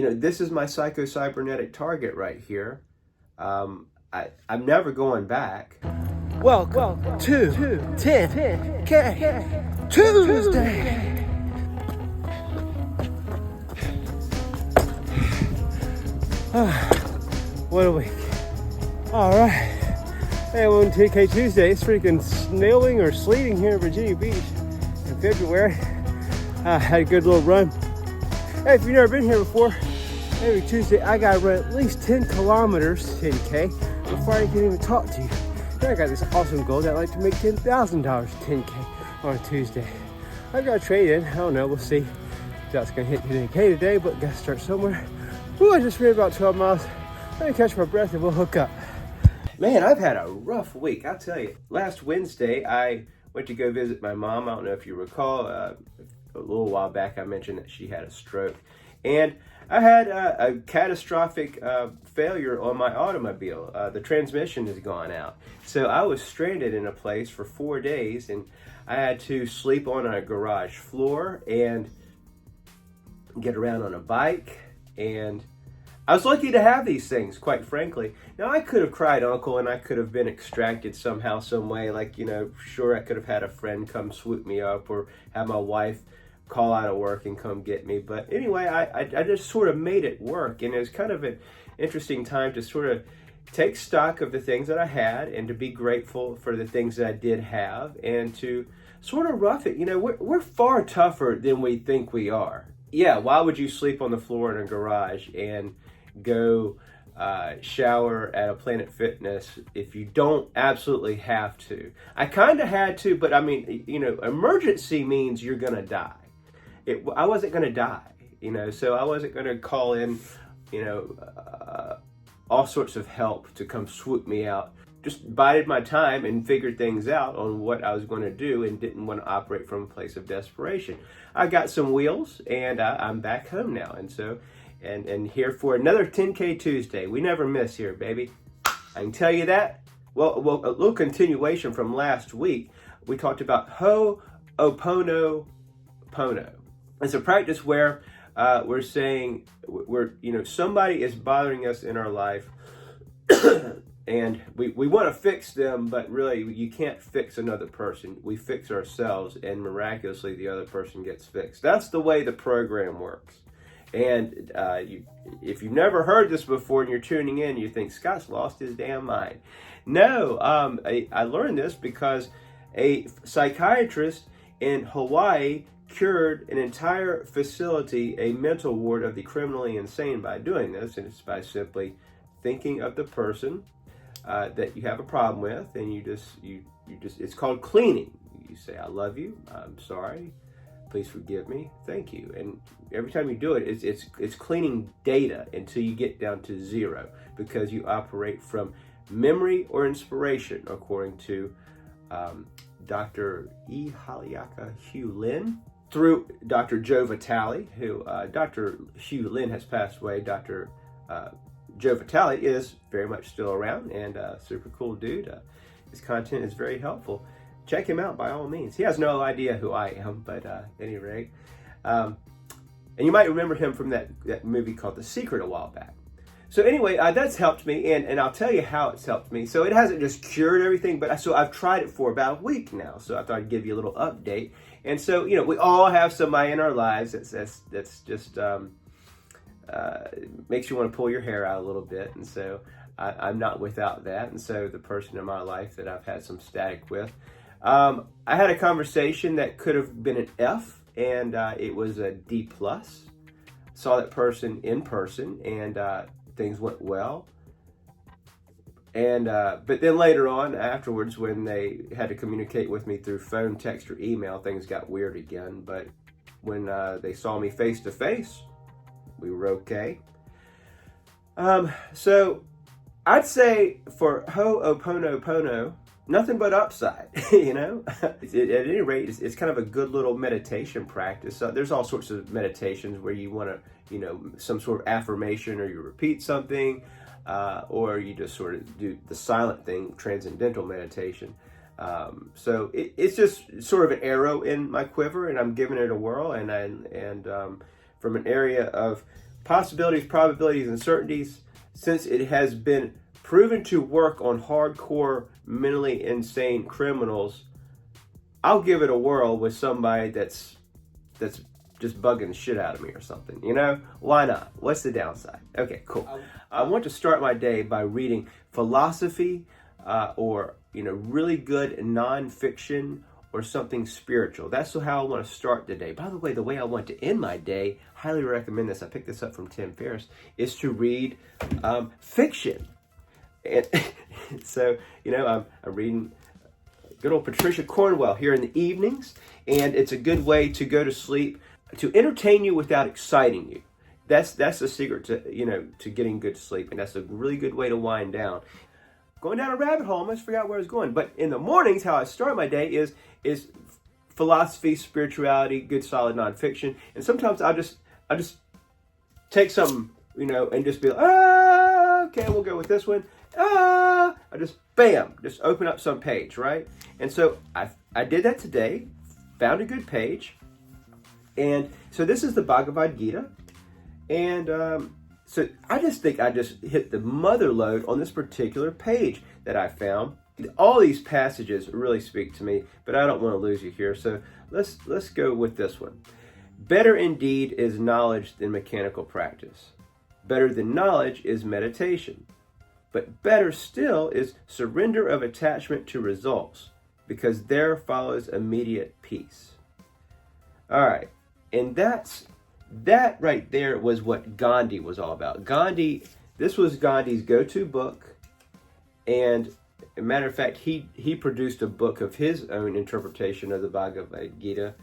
this is my psycho-cybernetic target right here. I'm never going back. Welcome to 10K Tuesday. What a week. Alright. Hey, welcome to 10K Tuesday. It's freaking snowing or sleeting here in Virginia Beach in February. Had a good little run. Hey, if you've never been here before, every Tuesday I gotta run at least 10 kilometers, 10K, before I can even talk to you. And I got this awesome goal that I'd like to make $10,000 10K on a Tuesday. I gotta trade in. I don't know, we'll see if that's gonna hit 10K today, but gotta start somewhere. Ooh, I just ran about 12 miles. Let me catch my breath and we'll hook up. Man, I've had a rough week, I'll tell you. Last Wednesday, I went to go visit my mom. I don't know if you recall, a little while back I mentioned that she had a stroke. And I had a catastrophic failure on my automobile. The transmission has gone out. So I was stranded in a place for 4 days, and I had to sleep on a garage floor and get around on a bike. And I was lucky to have these things, quite frankly. Now, I could have cried uncle and I could have been extracted somehow, some way. Like, sure, I could have had a friend come swoop me up or have my wife call out of work and come get me. But anyway, I just sort of made it work. And it was kind of an interesting time to sort of take stock of the things that I had and to be grateful for the things that I did have and to sort of rough it. We're far tougher than we think we are. Yeah, why would you sleep on the floor in a garage and go shower at a Planet Fitness if you don't absolutely have to? I kind of had to, but I mean, emergency means you're gonna die. I wasn't gonna die, so I wasn't gonna call in, all sorts of help to come swoop me out. Just bided my time and figured things out on what I was going to do and didn't want to operate from a place of desperation. I got some wheels and I'm back home now. And so, and here for another 10K Tuesday. We never miss here, baby. I can tell you that. Well, a little continuation from last week. We talked about Ho'oponopono. It's a practice where we're saying somebody is bothering us in our life. And we want to fix them, but really you can't fix another person. We fix ourselves, and miraculously the other person gets fixed. That's the way the program works. And if you've never heard this before and you're tuning in, you think Scott's lost his damn mind. No, I learned this because a psychiatrist in Hawaii cured an entire facility, a mental ward of the criminally insane, by doing this. And it's by simply thinking of the person that you have a problem with, and you just it's called cleaning. You say, I love you, I'm sorry, please forgive me, thank you. And every time you do it, it's cleaning data until you get down to zero, because you operate from memory or inspiration, according to Dr. E. Haliaka Hugh Lin, through Dr. Joe Vitale, who Dr. Hugh Lin has passed away. Dr. Joe Vitale is very much still around and a super cool dude. His content is very helpful. Check him out by all means. He has no idea who I am, but at any rate. And you might remember him from that movie called The Secret a while back. So anyway, that's helped me, and I'll tell you how it's helped me. So it hasn't just cured everything, but I've tried it for about a week now. So I thought I'd give you a little update. And so, we all have somebody in our lives that's just makes you want to pull your hair out a little bit. And so I'm not without that. And so the person in my life that I've had some static with, I had a conversation that could have been an F, and it was a D+. Saw that person in person, and things went well. And but then later on, afterwards, when they had to communicate with me through phone, text, or email, things got weird again. But when they saw me face to face, we were okay. So I'd say for Ho'oponopono, nothing but upside, At any rate, it's kind of a good little meditation practice. There's all sorts of meditations where you want to, some sort of affirmation, or you repeat something, or you just sort of do the silent thing, transcendental meditation. So it's just sort of an arrow in my quiver, and I'm giving it a whirl, and from an area of possibilities, probabilities, and certainties, since it has been proven to work on hardcore, mentally insane criminals, I'll give it a whirl with somebody that's just bugging the shit out of me or something. You know, why not? What's the downside? Okay, cool. I want to start my day by reading philosophy or really good nonfiction or something spiritual. That's how I want to start the day. By the way I want to end my day, highly recommend this. I picked this up from Tim Ferriss, is to read fiction. And so, I'm reading good old Patricia Cornwell here in the evenings, and it's a good way to go to sleep, to entertain you without exciting you. That's the secret to getting good sleep, and that's a really good way to wind down. Going down a rabbit hole, I almost forgot where I was going. But in the mornings, how I start my day is philosophy, spirituality, good solid nonfiction, and sometimes I just take something, and just be like, okay, we'll go with this one. I just open up some page, right? And so I did that today, found a good page, and so this is the Bhagavad Gita, and so I just think I just hit the mother lode on this particular page that I found. All these passages really speak to me, but I don't want to lose you here, so let's go with this one. Better indeed is knowledge than mechanical practice. Better than knowledge is meditation. But better still is surrender of attachment to results, because there follows immediate peace. All right, and that right there was what Gandhi was all about. This was Gandhi's go-to book, and as a matter of fact, he produced a book of his own interpretation of the Bhagavad Gita,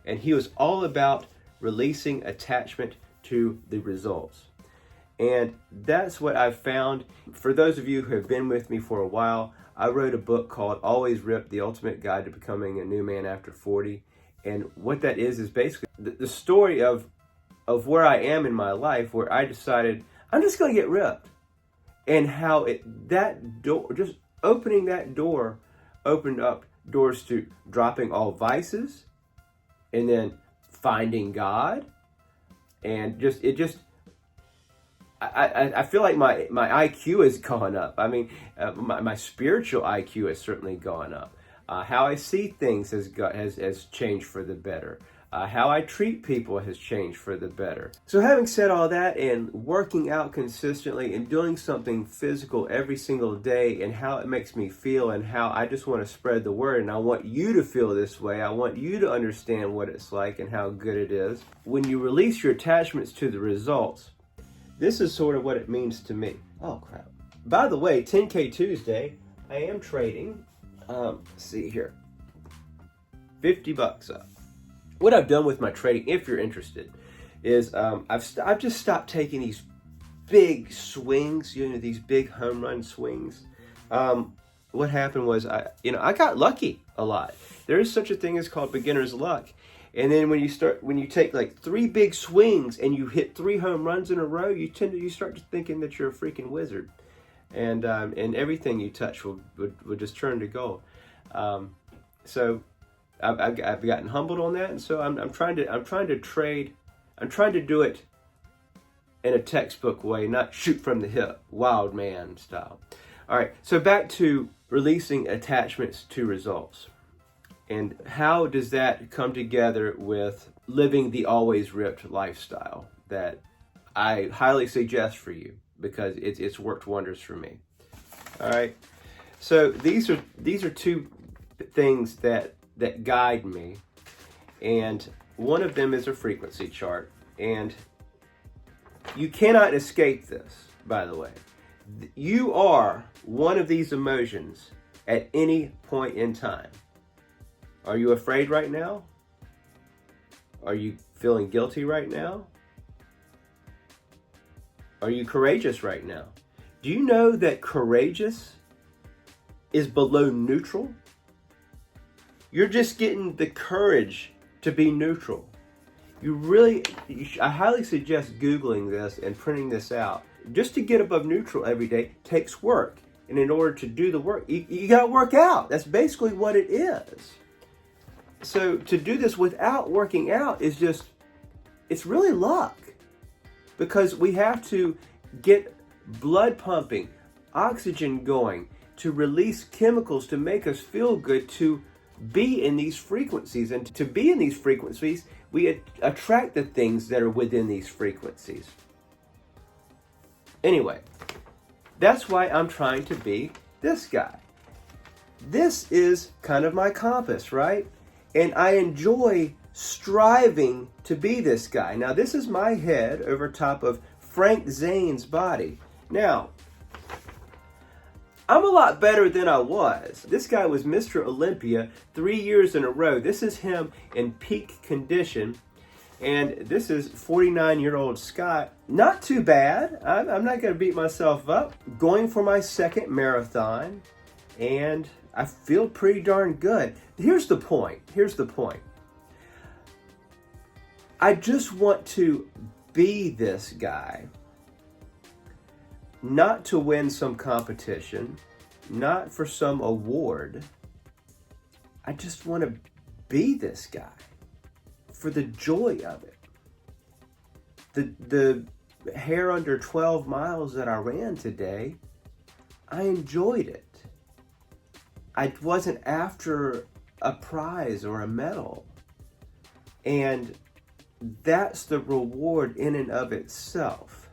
and he was all about releasing attachment to the results. And that's what I've found. For those of you who have been with me for a while, I wrote a book called Always Ripped, The Ultimate Guide to Becoming a New Man After 40. And what that is basically the story of where I am in my life, where I decided I'm just going to get ripped. And how that door, just opening that door, opened up doors to dropping all vices, and then finding God, and I feel like my IQ has gone up. I mean, my spiritual IQ has certainly gone up. How I see things has changed for the better. How I treat people has changed for the better. So having said all that, and working out consistently and doing something physical every single day, and how it makes me feel, and how I just want to spread the word, and I want you to feel this way. I want you to understand what it's like and how good it is. When you release your attachments to the results, this is sort of what it means to me. Oh, crap. By the way, 10K Tuesday, I am trading, let's see here, $50 up. What I've done with my trading, if you're interested, is I've just stopped taking these big swings, these big home run swings. What happened was I got lucky a lot. There is such a thing as called beginner's luck. And then when you take like 3 big swings and you hit 3 home runs in a row, you start thinking that you're a freaking wizard, and everything you touch will just turn to gold. So I've gotten humbled on that, and so I'm trying to trade. I'm trying to do it in a textbook way, not shoot from the hip, wild man style. All right, so back to releasing attachments to results. And how does that come together with living the always ripped lifestyle that I highly suggest for you, because it's worked wonders for me. All right. So these are 2 things that guide me, and one of them is a frequency chart, and you cannot escape this, by the way. You are one of these emotions at any point in time. Are you afraid right now? Are you feeling guilty right now? Are you courageous right now? Do you know that courageous is below neutral? You're just getting the courage to be neutral. I highly suggest Googling this and printing this out. Just to get above neutral every day takes work. And in order to do the work, you got to work out. That's basically what it is. So to do this without working out it's really luck. because we have to get blood pumping, oxygen going, to release chemicals to make us feel good, to be in these frequencies. And to be in these frequencies, we attract the things that are within these frequencies. Anyway, that's why I'm trying to be this guy. This is kind of my compass, right? And I enjoy striving to be this guy. Now, this is my head over top of Frank Zane's body. Now, I'm a lot better than I was. This guy was Mr. Olympia 3 years in a row. This is him in peak condition. And this is 49-year-old Scott. Not too bad. I'm not going to beat myself up. Going for my second marathon. And I feel pretty darn good. Here's the point. I just want to be this guy. Not to win some competition. Not for some award. I just want to be this guy. For the joy of it. The hair under 12 miles that I ran today, I enjoyed it. I wasn't after a prize or a medal. And that's the reward in and of itself.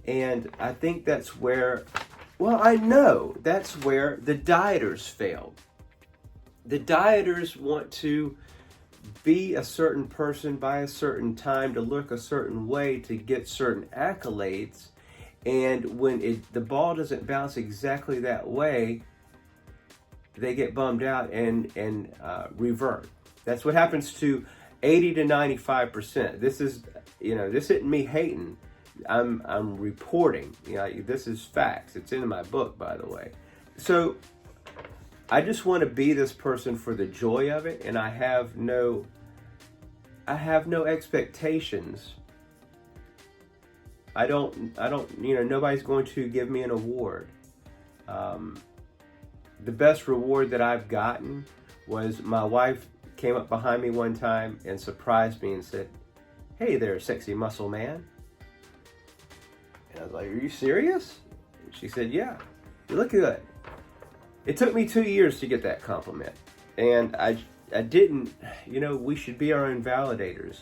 And I think that's where, well, I know that's where the dieters failed. The dieters want to be a certain person by a certain time, to look a certain way, to get certain accolades. And when the ball doesn't bounce exactly that way, they get bummed out and revert. That's what happens to 80 to 95%. This is, this isn't me hating. I'm reporting. This is facts. It's in my book, by the way. So I just want to be this person for the joy of it, and I have no expectations. I don't, nobody's going to give me an award. The best reward that I've gotten was my wife came up behind me one time and surprised me and said, "Hey there, sexy muscle man." And I was like, "Are you serious?" And she said, "Yeah, you look good." It took me 2 years to get that compliment. And I didn't, we should be our own validators.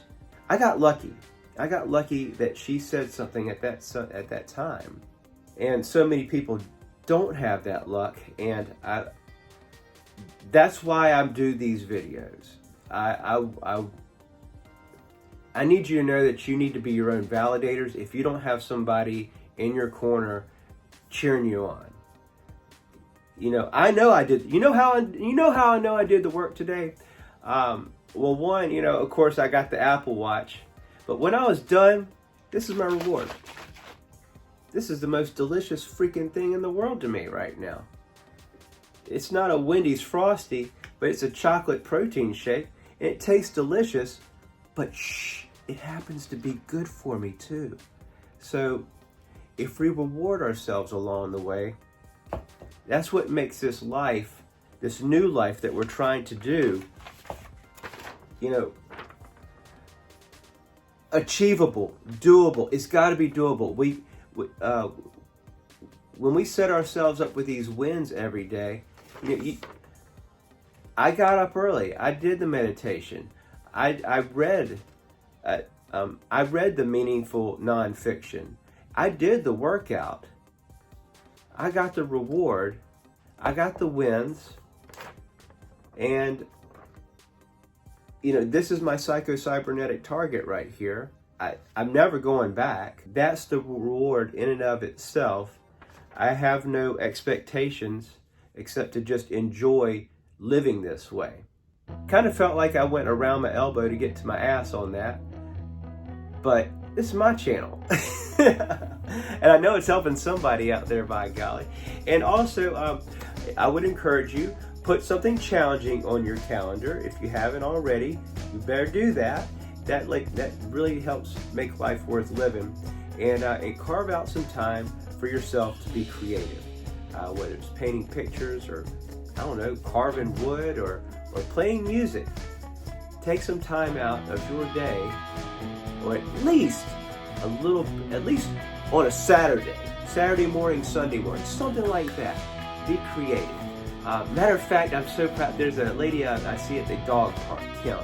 I got lucky. I got lucky that she said something at that time. And so many people don't have that luck. And that's why I do these videos. I need you to know that you need to be your own validators if you don't have somebody in your corner cheering you on. I know I did. You know how I know I did the work today? Well, one, of course I got the Apple Watch, but when I was done, this is my reward. This is the most delicious freaking thing in the world to me right now. It's not a Wendy's Frosty, but it's a chocolate protein shake, and it tastes delicious, but it happens to be good for me too. So if we reward ourselves along the way, that's what makes this life, this new life that we're trying to do, achievable, doable. It's got to be doable. When we set ourselves up with these wins every day, I got up early. I did the meditation. I read the meaningful nonfiction. I did the workout. I got the reward, I got the wins, and this is my psycho-cybernetic target right here. I'm never going back. That's the reward in and of itself. I have no expectations except to just enjoy living this way. Kind of felt like I went around my elbow to get to my ass on that, but this is my channel. And I know it's helping somebody out there, by golly. And also, I would encourage you, put something challenging on your calendar. If you haven't already, you better do that. That really helps make life worth living. And carve out some time for yourself to be creative. Whether it's painting pictures or, carving wood or playing music. Take some time out of your day, or at least a little, at least on a Saturday morning, Sunday morning, something like that. Be creative. Matter of fact, I'm so proud. There's a lady I see at the dog park, Kim,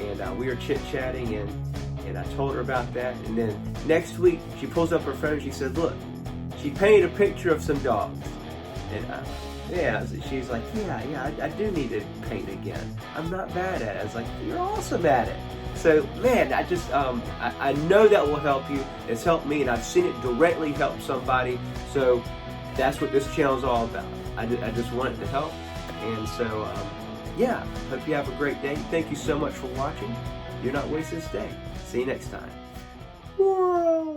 and we were chit-chatting, and I told her about that. And then next week, she pulls up her phone. She said, "Look, she painted a picture of some dogs." And yeah, she's like, "Yeah, I do need to paint again. I'm not bad at it." I was like, "You're awesome at it." So, man, I just, I know that will help you. It's helped me, and I've seen it directly help somebody. So that's what this channel is all about. I just want it to help. And so, yeah, hope you have a great day. Thank you so much for watching. You're not wasting this day. See you next time. Whoa.